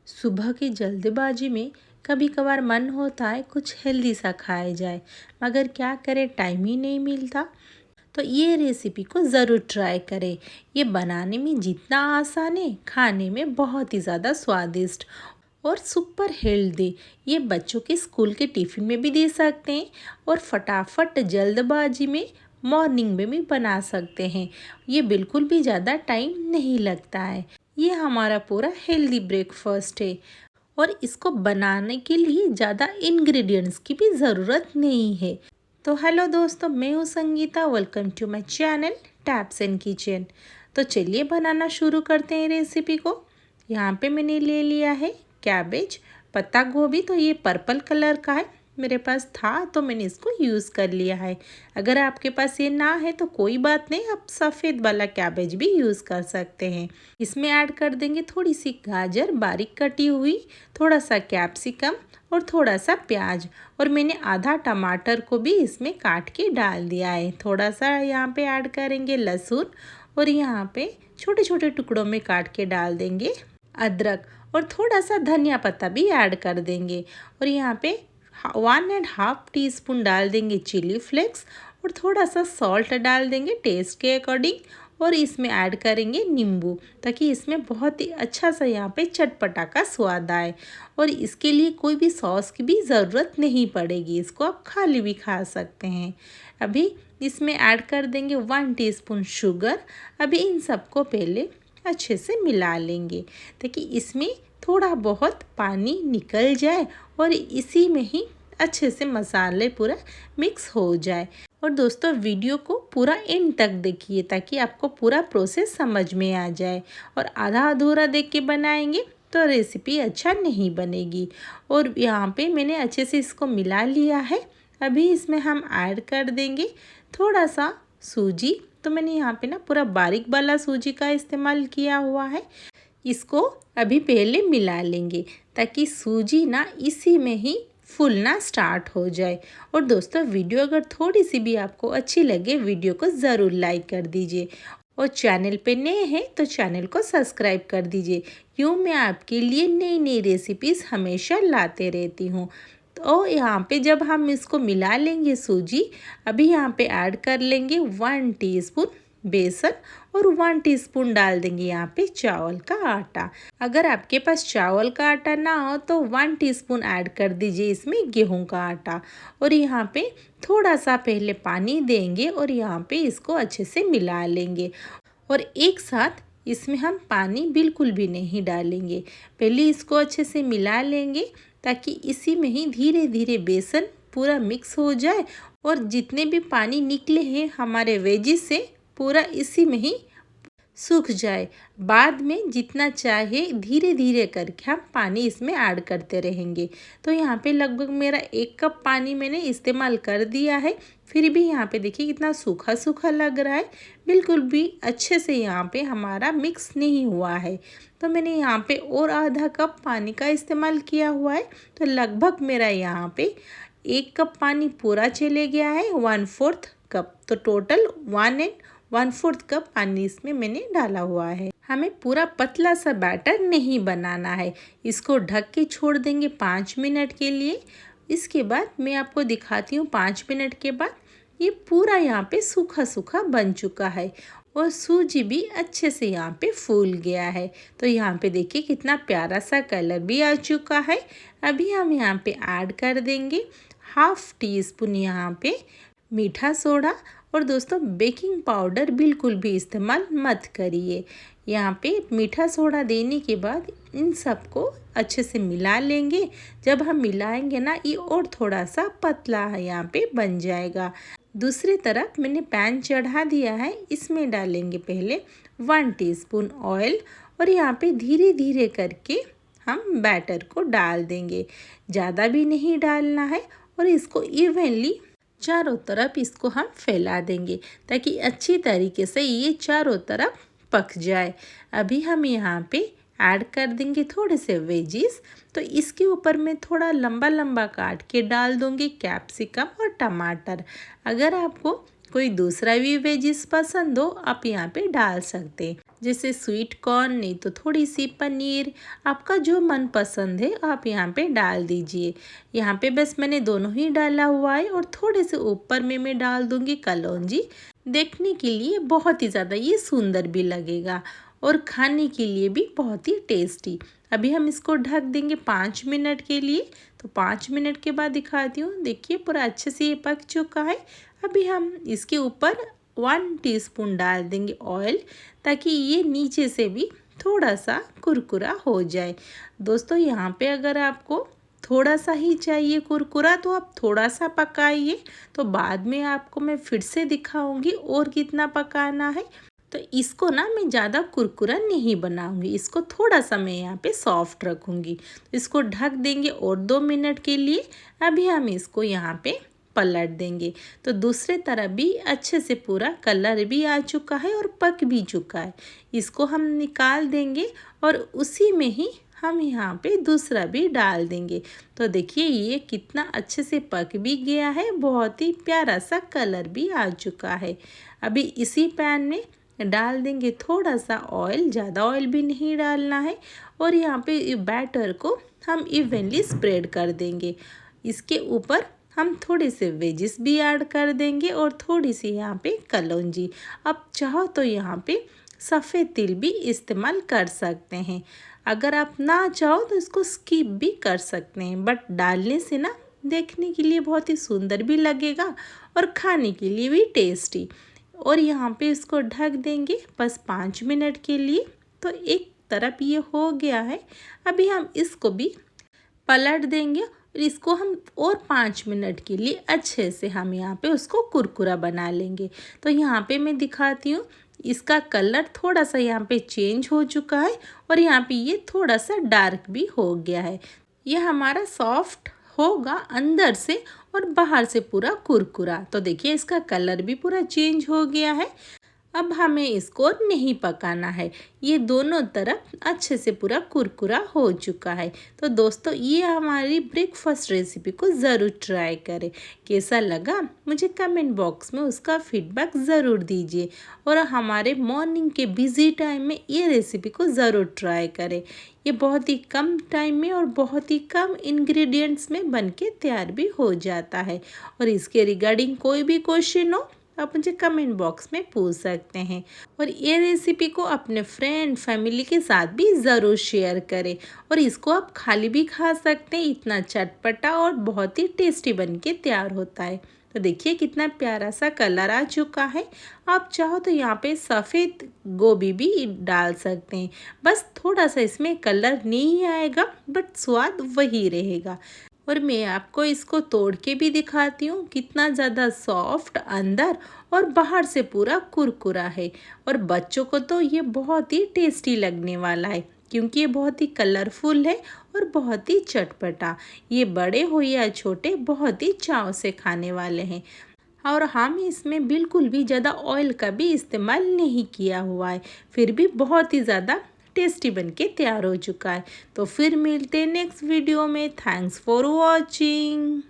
सुबह की जल्दबाजी में कभी कभार मन होता है कुछ हेल्दी सा खाया जाए, मगर क्या करें, टाइम ही नहीं मिलता। तो ये रेसिपी को ज़रूर ट्राई करें। ये बनाने में जितना आसान है, खाने में बहुत ही ज़्यादा स्वादिष्ट और सुपर हेल्दी। ये बच्चों के स्कूल के टिफ़िन में भी दे सकते हैं और फटाफट जल्दबाजी में मॉर्निंग में भी बना सकते हैं। ये बिल्कुल भी ज़्यादा टाइम नहीं लगता है। ये हमारा पूरा हेल्दी ब्रेकफास्ट है और इसको बनाने के लिए ज़्यादा इंग्रेडिएंट्स की भी ज़रूरत नहीं है। तो हेलो दोस्तों, मैं हूँ Sangeeta. Welcome to my channel taps and kitchen. तो चलिए बनाना शुरू करते हैं रेसिपी को। यहाँ पे मैंने ले लिया है कैबेज, पत्ता गोभी। तो ये पर्पल कलर का है, मेरे पास था तो मैंने इसको यूज़ कर लिया है। अगर आपके पास ये ना है तो कोई बात नहीं, आप सफ़ेद वाला कैबेज भी यूज़ कर सकते हैं। इसमें ऐड कर देंगे थोड़ी सी गाजर बारीक कटी हुई, थोड़ा सा कैप्सिकम और थोड़ा सा प्याज, और मैंने आधा टमाटर को भी इसमें काट के डाल दिया है। थोड़ा सा यहाँ पे ऐड करेंगे लहसुन, और यहाँ पे छोटे छोटे टुकड़ों में काट के डाल देंगे अदरक, और थोड़ा सा धनिया पत्ता भी ऐड कर देंगे। और यहाँ पे 1.5 टीस्पून डाल देंगे चिली फ्लेक्स, और थोड़ा सा सॉल्ट डाल देंगे टेस्ट के अकॉर्डिंग, और इसमें ऐड करेंगे नींबू, ताकि इसमें बहुत ही अच्छा सा यहाँ पे चटपटा का स्वाद आए। और इसके लिए कोई भी सॉस की भी ज़रूरत नहीं पड़ेगी, इसको आप खाली भी खा सकते हैं। अभी इसमें ऐड कर देंगे 1 टीस्पून शुगर। अभी इन सबको पहले अच्छे से मिला लेंगे, ताकि इसमें थोड़ा बहुत पानी निकल जाए और इसी में ही अच्छे से मसाले पूरा मिक्स हो जाए। और दोस्तों, वीडियो को पूरा एंड तक देखिए, ताकि आपको पूरा प्रोसेस समझ में आ जाए। और आधा अधूरा देख के बनाएंगे तो रेसिपी अच्छा नहीं बनेगी। और यहाँ पे मैंने अच्छे से इसको मिला लिया है। अभी इसमें हम ऐड कर देंगे थोड़ा सा सूजी। तो मैंने यहाँ पे ना पूरा बारीक वाला सूजी का इस्तेमाल किया हुआ है। इसको अभी पहले मिला लेंगे, ताकि सूजी ना इसी में ही फूलना स्टार्ट हो जाए। और दोस्तों, वीडियो अगर थोड़ी सी भी आपको अच्छी लगे, वीडियो को ज़रूर लाइक कर दीजिए, और चैनल पे नए हैं तो चैनल को सब्सक्राइब कर दीजिए। यूँ मैं आपके लिए नई नई रेसिपीज़ हमेशा लाते रहती हूँ। तो यहाँ पे जब हम इसको मिला लेंगे सूजी, अभी यहाँ पे ऐड कर लेंगे 1 टीस्पून बेसन, और 1 टीस्पून डाल देंगे यहाँ पे चावल का आटा। अगर आपके पास चावल का आटा ना हो तो 1 टीस्पून ऐड कर दीजिए इसमें गेहूं का आटा। और यहाँ पे थोड़ा सा पहले पानी देंगे, और यहाँ पे इसको अच्छे से मिला लेंगे। और एक साथ इसमें हम पानी बिल्कुल भी नहीं डालेंगे, पहले इसको अच्छे से मिला लेंगे, ताकि इसी में ही धीरे धीरे बेसन पूरा मिक्स हो जाए। और जितने भी पानी निकले हैं हमारे वेजिस से, पूरा इसी में ही सूख जाए। बाद में जितना चाहे धीरे धीरे करके हम पानी इसमें ऐड करते रहेंगे। तो यहाँ पे लगभग मेरा 1 कप पानी मैंने इस्तेमाल कर दिया है। फिर भी यहाँ पे देखिए कितना सूखा सूखा लग रहा है, बिल्कुल भी अच्छे से यहाँ पे हमारा मिक्स नहीं हुआ है। तो मैंने यहाँ पे और आधा कप पानी का इस्तेमाल किया हुआ है। तो लगभग मेरा यहाँ पे 1 कप पानी पूरा चले गया है, 1/4 कप। तो टोटल 1/4 कप पानी इसमें मैंने डाला हुआ है। हमें पूरा पतला सा बैटर नहीं बनाना है। इसको ढक के छोड़ देंगे 5 मिनट के लिए। इसके बाद मैं आपको दिखाती हूँ 5 मिनट के बाद ये पूरा यहाँ पे सूखा सूखा बन चुका है, और सूजी भी अच्छे से यहाँ पे फूल गया है। तो यहाँ पे देखिए कितना प्यारा सा कलर भी आ चुका है। अभी हम यहाँ पे ऐड कर देंगे 1/2 टीस्पून यहाँ पे मीठा सोडा। और दोस्तों, बेकिंग पाउडर बिल्कुल भी इस्तेमाल मत करिए। यहाँ पे मीठा सोडा देने के बाद इन सबको अच्छे से मिला लेंगे। जब हम मिलाएंगे ना, ये और थोड़ा सा पतला है यहाँ पे बन जाएगा। दूसरी तरफ मैंने पैन चढ़ा दिया है। इसमें डालेंगे पहले 1 टीस्पून ऑयल, और यहाँ पे धीरे धीरे करके हम बैटर को डाल देंगे। ज़्यादा भी नहीं डालना है, और इसको इवनली चारों तरफ इसको हम फैला देंगे, ताकि अच्छी तरीके से ये चारों तरफ पक जाए। अभी हम यहाँ पे ऐड कर देंगे थोड़े से वेजिस। तो इसके ऊपर मैं थोड़ा लंबा लंबा काट के डाल दूँगी कैप्सिकम और टमाटर। अगर आपको कोई दूसरा भी वेजिस पसंद हो आप यहाँ पे डाल सकते हैं, जैसे स्वीट कॉर्न, नहीं तो थोड़ी सी पनीर, आपका जो मन पसंद है आप यहाँ पे डाल दीजिए। यहाँ पे बस मैंने दोनों ही डाला हुआ है और थोड़े से ऊपर में मैं डाल दूँगी कलौंजी। देखने के लिए बहुत ही ज़्यादा ये सुंदर भी लगेगा और खाने के लिए भी बहुत ही टेस्टी। अभी हम इसको ढक देंगे 5 मिनट के लिए। तो 5 मिनट के बाद दिखाती हूँ, देखिए पूरा अच्छे से ये पक चुका है। अभी हम इसके ऊपर 1 टीस्पून डाल देंगे ऑयल, ताकि ये नीचे से भी थोड़ा सा कुरकुरा हो जाए। दोस्तों यहाँ पे अगर आपको थोड़ा सा ही चाहिए कुरकुरा तो आप थोड़ा सा पकाइए, तो बाद में आपको मैं फिर से दिखाऊंगी और कितना पकाना है। तो इसको ना मैं ज़्यादा कुरकुरा नहीं बनाऊंगी, इसको थोड़ा सा मैं यहाँ पे सॉफ्ट रखूंगी। तो इसको ढक देंगे और 2 मिनट के लिए। अभी हम इसको यहाँ पे पलट देंगे। तो दूसरे तरफ भी अच्छे से पूरा कलर भी आ चुका है और पक भी चुका है। इसको हम निकाल देंगे और उसी में ही हम यहाँ पे दूसरा भी डाल देंगे। तो देखिए ये कितना अच्छे से पक भी गया है, बहुत ही प्यारा सा कलर भी आ चुका है। अभी इसी पैन में डाल देंगे थोड़ा सा ऑयल, ज़्यादा ऑयल भी नहीं डालना है। और यहाँ पे बैटर को हम इवनली स्प्रेड कर देंगे। इसके ऊपर हम थोड़े से वेजिस भी ऐड कर देंगे और थोड़ी सी यहाँ पे कलौंजी। अब चाहो तो यहाँ पे सफ़ेद तिल भी इस्तेमाल कर सकते हैं। अगर आप ना चाहो तो इसको स्किप भी कर सकते हैं, बट डालने से ना देखने के लिए बहुत ही सुंदर भी लगेगा और खाने के लिए भी टेस्टी। और यहाँ पे इसको ढक देंगे बस 5 मिनट के लिए। तो एक तरफ ये हो गया है। अभी हम इसको भी पलट देंगे और इसको हम और 5 मिनट के लिए अच्छे से हम यहाँ पे उसको कुरकुरा बना लेंगे। तो यहाँ पे मैं दिखाती हूँ, इसका कलर थोड़ा सा यहाँ पे चेंज हो चुका है और यहाँ पे ये थोड़ा सा डार्क भी हो गया है। ये हमारा सॉफ्ट होगा अंदर से और बाहर से पूरा कुरकुरा। तो देखिए इसका कलर भी पूरा चेंज हो गया है। अब हमें इसको नहीं पकाना है, ये दोनों तरफ अच्छे से पूरा कुरकुरा हो चुका है। तो दोस्तों ये हमारी ब्रेकफास्ट रेसिपी को ज़रूर ट्राई करें। कैसा लगा मुझे कमेंट बॉक्स में उसका फीडबैक ज़रूर दीजिए। और हमारे मॉर्निंग के बिज़ी टाइम में ये रेसिपी को ज़रूर ट्राई करें। ये बहुत ही कम टाइम में और बहुत ही कम इंग्रेडिएंट्स में बनके तैयार भी हो जाता है। और इसके रिगार्डिंग कोई भी क्वेश्चन हो आप मुझे कमेंट बॉक्स में पूछ सकते हैं। और ये रेसिपी को अपने फ्रेंड फैमिली के साथ भी ज़रूर शेयर करें। और इसको आप खाली भी खा सकते हैं, इतना चटपटा और बहुत ही टेस्टी बनके तैयार होता है। तो देखिए कितना प्यारा सा कलर आ चुका है। आप चाहो तो यहाँ पे सफ़ेद गोभी भी डाल सकते हैं, बस थोड़ा सा इसमें कलर नहीं आएगा बट स्वाद वही रहेगा। और मैं आपको इसको तोड़ के भी दिखाती हूँ, कितना ज़्यादा सॉफ्ट अंदर और बाहर से पूरा कुरकुरा है। और बच्चों को तो ये बहुत ही टेस्टी लगने वाला है, क्योंकि ये बहुत ही कलरफुल है और बहुत ही चटपटा। ये बड़े हो या छोटे बहुत ही चाव से खाने वाले हैं। और हम इसमें बिल्कुल भी ज़्यादा ऑयल का भी इस्तेमाल नहीं किया हुआ है, फिर भी बहुत ही ज़्यादा टेस्टी बनके तैयार हो चुका है। तो फिर मिलते हैं नेक्स्ट वीडियो में। Thanks for watching.